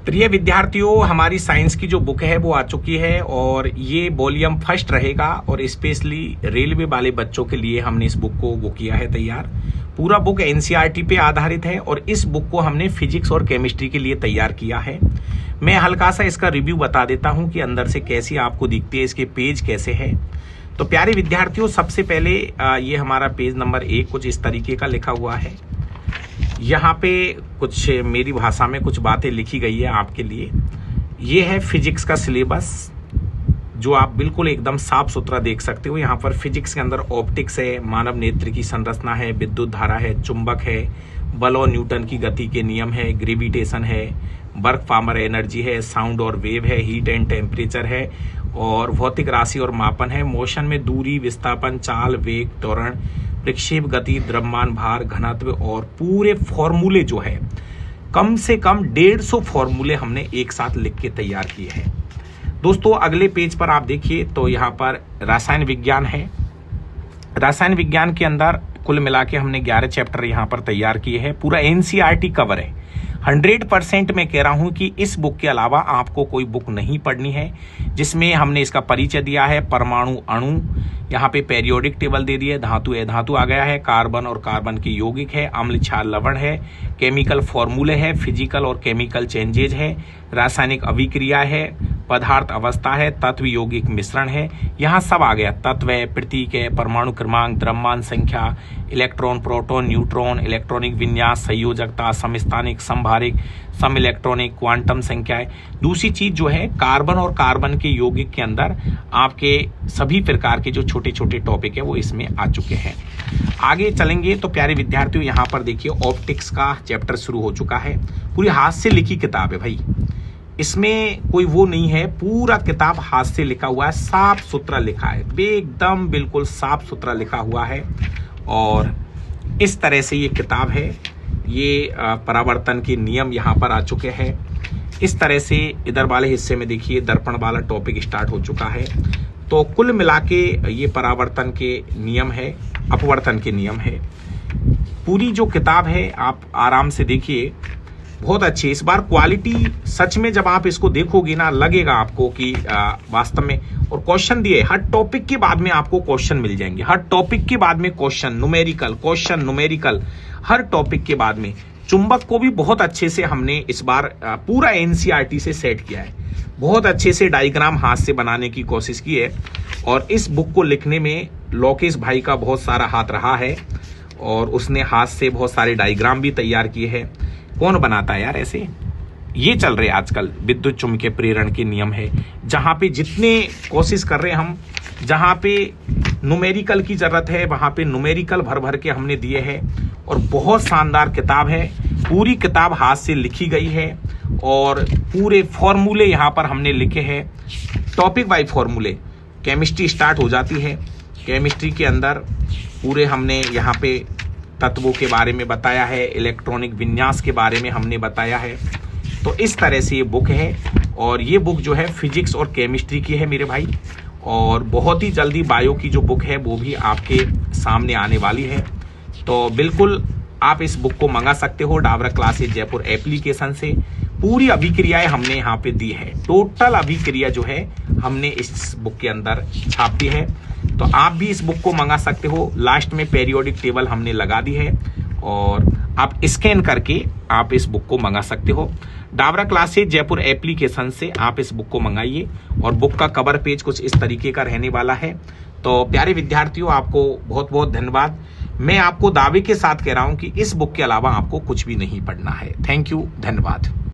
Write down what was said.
प्रिय विद्यार्थियों, हमारी साइंस की जो बुक है वो आ चुकी है और ये वॉल्यूम फर्स्ट रहेगा और स्पेशली रेलवे वाले बच्चों के लिए हमने इस बुक को वो किया है तैयार। पूरा बुक एनसीईआरटी पे आधारित है और इस बुक को हमने फिजिक्स और केमिस्ट्री के लिए तैयार किया है। मैं हल्का सा इसका रिव्यू बता देता हूं कि अंदर से कैसी आपको दिखती है, इसके पेज कैसे है। तो प्यारे विद्यार्थियों, सबसे पहले ये हमारा पेज नंबर 1 कुछ इस तरीके का लिखा हुआ है। यहाँ पे कुछ मेरी भाषा में कुछ बातें लिखी गई है आपके लिए। ये है फिजिक्स का सिलेबस जो आप बिल्कुल एकदम साफ सुथरा देख सकते हो। यहाँ पर फिजिक्स के अंदर ऑप्टिक्स है, मानव नेत्र की संरचना है, विद्युत धारा है, चुंबक है, बल और न्यूटन की गति के नियम है, ग्रेविटेशन है, वर्क पावर एनर्जी है, साउंड और वेव है, हीट एंड टेम्परेचर है और भौतिक राशि और मापन है, मोशन में दूरी, विस्थापन, चाल, वेग, त्वरण, प्रक्षेप, गति, द्रव्यमान, भार, घनत्व और पूरे फॉर्मूले जो है कम से कम 150 फॉर्मूले हमने एक साथ लिख के तैयार किए हैं। दोस्तों अगले पेज पर आप देखिए तो यहाँ पर रसायन विज्ञान है। रसायन विज्ञान के अंदर कुल मिला के हमने 11 चैप्टर यहाँ पर तैयार किए हैं। पूरा एनसीईआरटी कवर है। 100% मैं कह रहा हूं कि इस बुक के अलावा आपको कोई बुक नहीं पढ़नी है, जिसमें हमने इसका परिचय दिया है, परमाणु, अणु, यहाँ पे पेरियोडिक टेबल दे दिया है, धातु धातु आ गया है, कार्बन और कार्बन की यौगिक है, अम्ल, क्षार, लवण है, केमिकल फॉर्मूले है, फिजिकल और केमिकल चेंजेज है, रासायनिक अभिक्रिया है, पदार्थ अवस्था है, तत्व यौगिक मिश्रण है, यहाँ सब आ गया। तत्व है, प्रतीक है, परमाणु क्रमांक, द्रव्यमान संख्या, इलेक्ट्रॉन, प्रोटॉन, न्यूट्रॉन, इलेक्ट्रॉनिक विन्यास, संयोजकता, समस्थानिक, संभारिक, सम इलेक्ट्रॉनिक, क्वांटम संख्याएं। दूसरी चीज जो है कार्बन और कार्बन के यौगिक के अंदर आपके सभी प्रकार के जो छोटे छोटे टॉपिक है वो इसमें आ चुके हैं। आगे चलेंगे तो प्यारे विद्यार्थियों यहाँ पर देखिए ऑप्टिक्स का चैप्टर शुरू हो चुका है। पूरी हाथ से लिखी किताब है भाई, इसमें कोई वो नहीं है, पूरा किताब हाथ से लिखा हुआ है, साफ सुथरा लिखा है, एकदम बिल्कुल साफ सुथरा लिखा हुआ है। और इस तरह से ये किताब है। ये परावर्तन के नियम यहाँ पर आ चुके हैं। इस तरह से इधर वाले हिस्से में देखिए दर्पण वाला टॉपिक स्टार्ट हो चुका है। तो कुल मिला के ये परावर्तन के नियम है, अपवर्तन के नियम है। पूरी जो किताब है आप आराम से देखिए, बहुत अच्छी। इस बार क्वालिटी सच में जब आप इसको देखोगे ना, लगेगा आपको कि वास्तव में। और क्वेश्चन दिए, हर टॉपिक के बाद में आपको क्वेश्चन मिल जाएंगे, हर टॉपिक के बाद में क्वेश्चन न्यूमेरिकल हर टॉपिक के बाद में। चुंबक को भी बहुत अच्छे से हमने इस बार पूरा एनसीईआरटी से सेट किया है, बहुत अच्छे से डायग्राम हाथ से बनाने की कोशिश की है। और इस बुक को लिखने में लोकेश भाई का बहुत सारा हाथ रहा है और उसने हाथ से बहुत सारे डायग्राम भी तैयार किए हैं। कौन बनाता है यार ऐसे? ये चल रहे आजकल विद्युत चुम्बकीय प्रेरण के नियम है, जहां पे जितने कोशिश कर रहे हैं हम, जहां पे न्यूमेरिकल की जरूरत है वहां पे न्यूमेरिकल भर भर के हमने दिए हैं। और बहुत शानदार किताब है, पूरी किताब हाथ से लिखी गई है और पूरे फॉर्मूले यहाँ पर हमने लिखे हैं, टॉपिक वाइज फॉर्मूले। केमिस्ट्री स्टार्ट हो जाती है, केमिस्ट्री के अंदर पूरे हमने यहाँ पे तत्वों के बारे में बताया है, इलेक्ट्रॉनिक विन्यास के बारे में हमने बताया है। तो इस तरह से ये बुक है और ये बुक जो है फिजिक्स और केमिस्ट्री की है मेरे भाई। और बहुत ही जल्दी बायो की जो बुक है वो भी आपके सामने आने वाली है। तो बिल्कुल आप इस बुक को मंगा सकते हो डाबरा क्लासेस जयपुर एप्लीकेशन से। पूरी अभिक्रियाएं हमने यहाँ पे दी है, टोटल अभिक्रिया जो है हमने इस बुक के अंदर छापी है। तो आप भी इस बुक को मंगा सकते हो। लास्ट में पेरियोडिक टेबल हमने लगा दी है और आप स्कैन करके आप इस बुक को मंगा सकते हो। डाबरा क्लासेस जयपुर एप्लीकेशन से आप इस बुक को मंगाइए। और बुक का कवर पेज कुछ इस तरीके का रहने वाला है। तो प्यारे विद्यार्थियों, आपको बहुत बहुत धन्यवाद। मैं आपको दावे के साथ कह रहा हूं कि इस बुक के अलावा आपको कुछ भी नहीं पढ़ना है। थैंक यू, धन्यवाद।